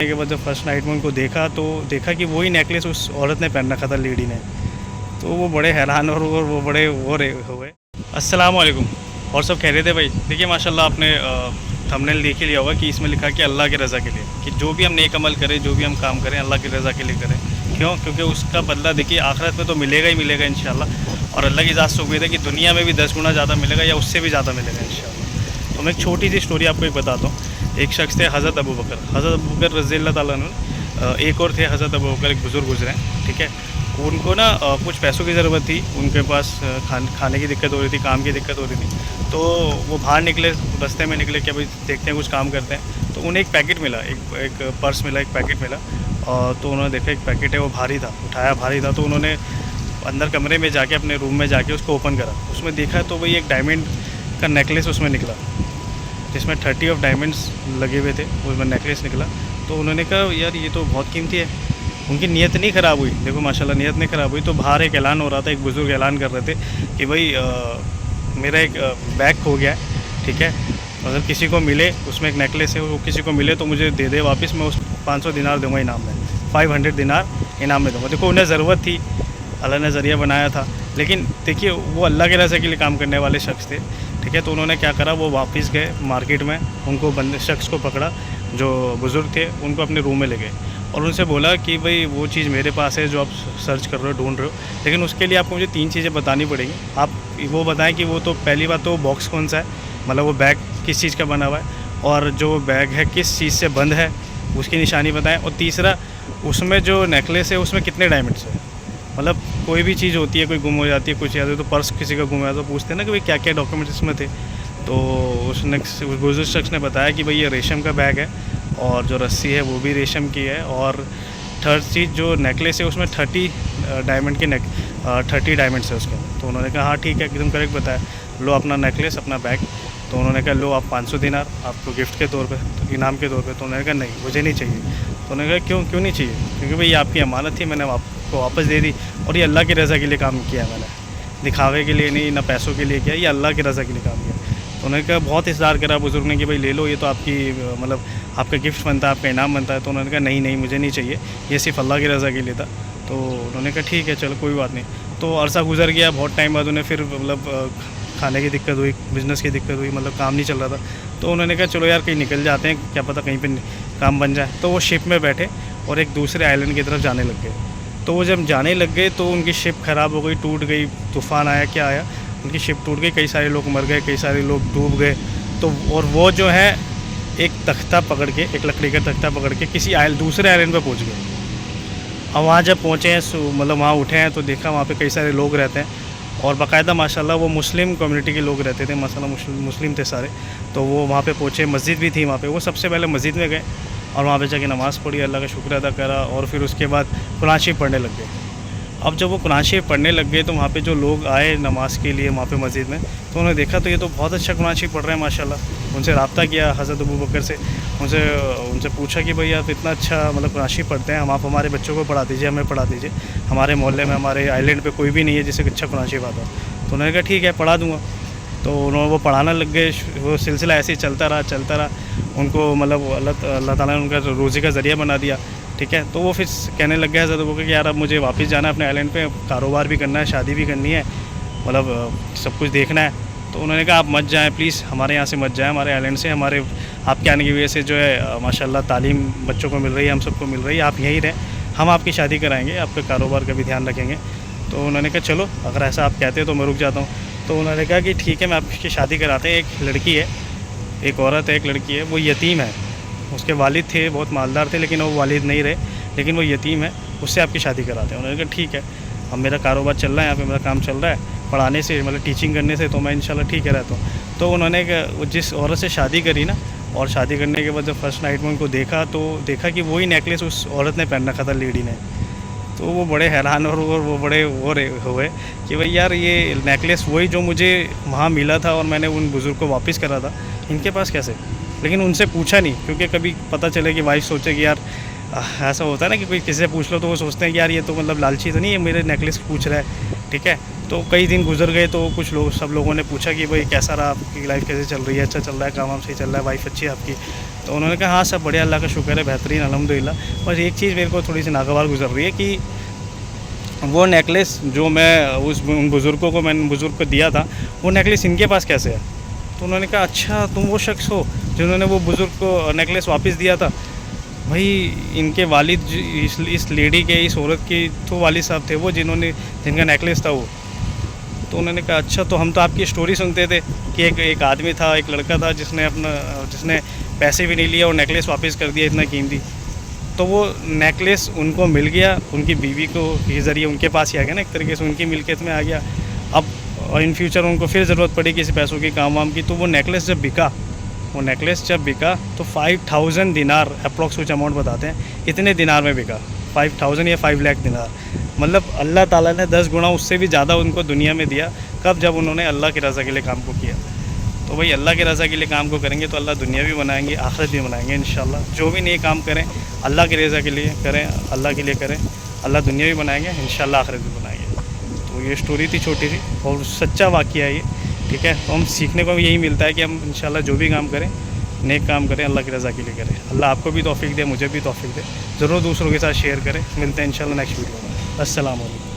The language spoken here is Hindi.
के बाद जब फर्स्ट नाइट में उनको देखा तो देखा कि वही नेकलेस उस औरत ने पहन रखा था, लेडी ने। तो वो बड़े हैरान और वो बड़े वो रहे हुए। अस्सलाम वालेकुम। और सब कह रहे थे भाई, देखिए माशाल्लाह आपने थंबनेल देख ही लिया होगा कि इसमें लिखा कि अल्लाह की रज़ा के लिए, कि जो भी हम नेक अमल करें, जो भी हम काम करें अल्लाह की रज़ा के लिए करें। क्यों? क्योंकि उसका बदला देखिए आखिरत में तो मिलेगा ही मिलेगा इंशाल्लाह। और अल्लाह की ज़ात से उम्मीद है कि दुनिया में भी 10 गुना ज़्यादा मिलेगा या उससे भी ज़्यादा मिलेगा इंशाल्लाह। तो मैं एक छोटी सी स्टोरी आपको एक बताता हूँ। एक शख्स थे हज़रत अबू बकर रज़ी अल्लाह ताला अन्हु। एक और थे हज़रत अबू बकर, एक बुज़ुर्ग गुजरे, ठीक है। उनको ना कुछ पैसों की ज़रूरत थी, उनके पास खाने की दिक्कत हो रही थी, काम की दिक्कत हो रही थी। तो वो बाहर निकले, रास्ते में निकले कि भाई देखते हैं कुछ काम करते हैं। तो उन्हें एक पैकेट मिला, एक पर्स मिला, एक पैकेट मिला। और तो उन्होंने देखा एक पैकेट है, वो भारी था, उठाया भारी था। तो उन्होंने अंदर कमरे में जाके, अपने रूम में जाके उसको ओपन करा। उसमें देखा तो वही एक डायमंड का नेकलेस उसमें निकला, जिसमें 30 ऑफ डायमंड्स लगे हुए थे, उसमें नेकलेस निकला। तो उन्होंने कहा यार ये तो बहुत कीमती है। उनकी नीयत नहीं ख़राब हुई, देखो माशाल्लाह नीयत नहीं ख़राब हुई। तो बाहर एक ऐलान हो रहा था, एक बुज़ुर्ग ऐलान कर रहे थे कि भाई मेरा एक बैग खो गया है, ठीक है। अगर किसी को मिले, उसमें एक नेकलेस है, वो किसी को मिले तो मुझे दे दे वापस, मैं उस 500 दिनार दूँगा इनाम में, 500 दिनार इनाम में दूँगा। देखो उन्हें ज़रूरत थी, अल्लाह ने ज़रिया बनाया था। लेकिन देखिए वो अल्लाह के रज़ा के लिए काम करने वाले शख्स थे, ठीक है। तो उन्होंने क्या करा, वो वापस गए मार्केट में, उनको शख्स को पकड़ा, जो बुज़ुर्ग थे, उनको अपने रूम में ले गए और उनसे बोला कि भाई वो चीज़ मेरे पास है जो आप सर्च कर रहे हो, ढूंढ रहे हो, लेकिन उसके लिए आपको मुझे 3 चीज़ें बतानी पड़ेंगी। आप वो बताएं कि वो तो पहली बात तो बॉक्स कौन सा है, मतलब वो बैग किस चीज़ का बना हुआ है, और जो बैग है किस चीज़ से बंद है उसकी निशानी बताएं। और तीसरा, उसमें जो नेकलेस है उसमें कितने डायमंड्स है। मतलब कोई भी चीज़ होती है, कोई गुम हो जाती है, कुछ याद है, तो पर्स किसी का गुम हो जाता है तो पूछते हैं ना कि भाई क्या क्या डॉक्यूमेंट्स इसमें थे। तो उस बुजुर्ग शख्स ने बताया कि भाई ये रेशम का बैग है, और जो रस्सी है वो भी रेशम की है, और थर्ड चीज़ जो नेकलेस है उसमें 30 डायमंड के 30 डायमंड्स है उसके। तो उन्होंने कहा हाँ ठीक है, एकदम करेक्ट बताया, लो अपना नेकलेस, अपना बैग। तो उन्होंने कहा लो आप 500 दिनार आपको गिफ्ट के तौर पे, तो इनाम के तौर पे। तो उन्होंने कहा नहीं मुझे नहीं चाहिए। तो उन्होंने कहा क्यों नहीं चाहिए? क्योंकि भाई ये आपकी अमानत थी, मैंने आपको वापस दे दी, और ये अल्लाह की रज़ा के लिए काम किया मैंने, दिखावे के लिए नहीं, ना पैसों के लिए किया, ये अल्लाह की रज़ा के लिए काम किया। तो उन्होंने कहा, बहुत इसरार करा बुज़ुर्ग ने कि भाई ले लो, ये तो आपकी मतलब आपका गिफ्ट बनता है, आपका इनाम बनता है। तो उन्होंने कहा नहीं मुझे नहीं चाहिए, ये सिर्फ अल्लाह की रज़ा के लिए था। तो उन्होंने कहा ठीक है चलो कोई बात नहीं। तो अरसा गुजर गया, बहुत टाइम बाद उन्हें फिर मतलब खाने की दिक्कत हुई, बिज़नेस की दिक्कत हुई, मतलब काम नहीं चल रहा था। तो उन्होंने कहा चलो यार कहीं निकल जाते हैं, क्या पता कहीं पर काम बन जाए। तो वो शिप में बैठे और एक दूसरे आइलैंड की तरफ जाने लग गए। तो वो जब जाने लग गए तो उनकी शिप ख़राब हो गई, टूट गई, तूफ़ान आया, क्या आया, उनकी शिप टूट गई, कई सारे लोग मर गए, कई सारे लोग डूब गए। तो और वो जो है एक तख्ता पकड़ के, एक लकड़ी का तख्ता पकड़ के किसी दूसरे आइलैंड पे पहुंच गए। अब वहाँ जब पहुँचे हैं, मतलब वहाँ उठे हैं तो देखा वहाँ पे कई सारे लोग रहते हैं, और बाकायदा माशाल्लाह वो मुस्लिम कम्युनिटी के लोग रहते थे, माशाल्लाह मुस्लिम थे सारे। तो वो वहाँ पे पहुँचे, मस्जिद भी थी वहाँ पे, वो सबसे पहले मस्जिद में गए और वहाँ पे जाके नमाज़ पढ़ी, अल्लाह का शुक्र अदा करा, और फिर उसके बाद कुरान शरीफ पढ़ने लग गए। अब जब वो कुरान शरीफ पढ़ने लग गए तो वहाँ पे जो लोग आए नमाज़ के लिए वहाँ पे मस्जिद में, तो उन्होंने देखा तो ये तो बहुत अच्छा कुरान शरीफ पढ़ रहे हैं माशाल्लाह। उनसे रब्ता किया हज़रत अबू बकर से, उनसे पूछा कि भाई आप इतना अच्छा मतलब कुरान शरीफ पढ़ते हैं, आप हमारे बच्चों को पढ़ा दीजिए, हमें पढ़ा दीजिए, हमारे मोहल्ले में, हमारे आइलैंड पे कोई भी नहीं है जिसे अच्छा कुरान शरीफ आता। तो उन्होंने कहा ठीक है पढ़ा दूँगा। तो उन्होंने वो पढ़ाना लग गए, वो सिलसिला ऐसे ही चलता रहा। उनको मतलब अल्लाह ताला ने उनका रोज़ी का ज़रिया बना दिया, ठीक है। तो वो फिर कहने लग गया हज़रत अबू बकर कि यार अब मुझे वापस जाना है अपने आइलैंड पे, कारोबार भी करना है, शादी भी करनी है, मतलब सब कुछ देखना है। तो उन्होंने कहा आप मत जाएं प्लीज़, हमारे यहाँ से मत जाएं, हमारे आइलैंड से, हमारे आपके आने की वजह से जो है माशाल्लाह तालीम बच्चों को मिल रही है, हम सबको मिल रही है, आप यहीं रहें, हम आपकी शादी कराएँगे, आपके कारोबार का भी ध्यान रखेंगे। तो उन्होंने कहा चलो अगर ऐसा आप कहते हैं तो मैं रुक जाता हूँ। तो उन्होंने कहा कि ठीक है मैं आपकी शादी कराते हैं। एक लड़की है, एक औरत है, एक लड़की है, वो यतीम है, उसके वालिद थे, बहुत मालदार थे, लेकिन वो वालिद नहीं रहे, लेकिन वो यतीम है, उससे आपकी शादी कराते हैं। उन्होंने कहा ठीक है, अब मेरा कारोबार चल रहा है, यहाँ पे मेरा काम चल रहा है पढ़ाने से, मतलब टीचिंग करने से, तो मैं इंशाल्लाह ठीक है रहता हूँ। तो उन्होंने जिस औरत से शादी करी ना, और शादी करने के बाद जब फर्स्ट नाइट में उनको देखा तो देखा कि वही नेकलेस उस औरत ने पहन रखा था, लेडी ने। तो वो बड़े हैरान और वो बड़े वो हुए कि भाई यार ये नेकलेस वही जो मुझे वहाँ मिला था और मैंने उन बुज़ुर्ग को वापस करा था, इनके पास कैसे? लेकिन उनसे पूछा नहीं, क्योंकि कभी पता चले कि वाइफ सोचे कि यार ऐसा होता है ना कि कोई किसी से पूछ लो तो वो सोचते हैं कि यार ये तो मतलब लालची तो नहीं है, मेरे नेकलेस पूछ रहा है, ठीक है। तो कई दिन गुजर गए, तो कुछ लोग सब लोगों ने पूछा कि भाई कैसा रहा, आपकी लाइफ कैसे चल रही है, अच्छा चल रहा है, काम वाम सही चल रहा है, वाइफ अच्छी है आपकी? तो उन्होंने कहा हाँ सब बढ़िया, अल्लाह का शुक्र है, बेहतरीन, अल्हम्दुलिल्लाह। बस एक चीज़ मेरे को थोड़ी सी नागवार गुजर रही है कि वो नेकलेस जो मैं उन बुज़ुर्गों को मैंने बुज़ुर्ग को दिया था, वो नेकलेस इनके पास कैसे है? तो उन्होंने कहा अच्छा तुम वो शख्स हो जिन्होंने वो बुज़ुर्ग को नेकलेस वापस दिया था? भाई इनके वालिद इस लेडी के, इस औरत के तो वालिद साहब थे वो, जिनका नेकलेस था वो। तो उन्होंने कहा अच्छा, तो हम तो आपकी स्टोरी सुनते थे कि एक आदमी था, एक लड़का था जिसने पैसे भी नहीं लिए और नेकलेस वापस कर दिया इतना कीमती। तो वो नेकलेस उनको मिल गया, उनकी बीवी को के ज़रिए उनके पास ही आ गया ना, एक तरीके से उनकी मिल्कियत में आ गया। अब इन फ्यूचर उनको फिर ज़रूरत पड़ी किसी पैसों की, काम वाम की, तो वो नेकलेस जब बिका तो 5000 दिनार अप्रॉक्स कुछ अमाउंट बताते हैं, इतने दिनार में बिका, 5000 या 5 लाख दिनार। मतलब अल्लाह ताला ने 10 गुना उससे भी ज़्यादा उनको दुनिया में दिया। कब? जब उन्होंने अल्लाह की रज़ा के लिए काम को किया। तो भाई अल्लाह की रज़ा के लिए काम को करेंगे तो अल्लाह दुनिया भी बनाएंगे, आखिरत भी बनाएंगे इंशाल्लाह। जो भी नए काम करें अल्लाह की रज़ा के लिए करें, अल्लाह के लिए करें, अल्लाह दुनिया भी बनाएंगे इंशाल्लाह, आखिरत भी बनाएंगे। तो ये स्टोरी थी छोटी सी और सच्चा वाक़या है ये, ठीक है। तो हम सीखने को यही मिलता है कि हम इंशाल्लाह जो भी काम करें, नेक काम करें, अल्लाह की रज़ा के लिए करें। अल्लाह आपको भी तौफीक दे, मुझे भी तौफीक दे। ज़रूर दूसरों के साथ शेयर करें। मिलते हैं इंशाल्लाह नेक्स्ट वीडियो में। अस्सलाम वालेकुम।